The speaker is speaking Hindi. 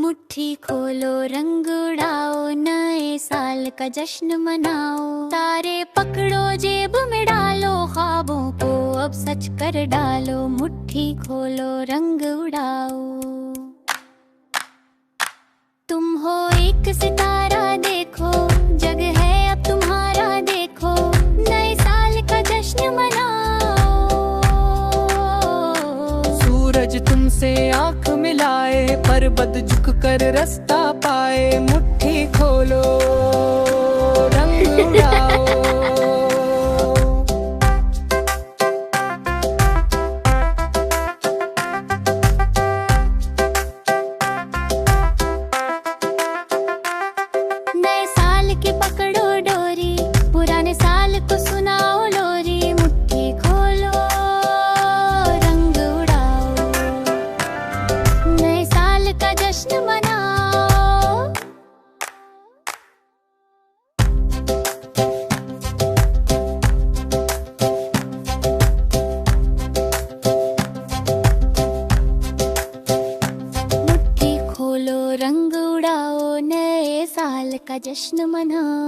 मुट्ठी खोलो, रंग उड़ाओ, नए साल का जश्न मनाओ। तारे पकड़ो, जेब में डालो, ख्वाबों को अब सच कर डालो। मुट्ठी खोलो, रंग उड़ाओ। तुम हो एक सितारा, देखो जग है अब तुम्हारा। देखो नए साल का जश्न मनाओ। सूरज तुमसे आंख मिलाए, पर्वत झुक कर रास्ता पाए। मुट्ठी खोलो, रंग उड़ाओ। नए साल की पकड़ो डोरी, पुराने साल को सुनाओ लोरी। मुट्ठी खोलो, रंग उड़ाओ, नए साल का जश्न मनाओ। मुट्ठी खोलो, रंग उड़ाओ, नए साल का जश्न मनाओ।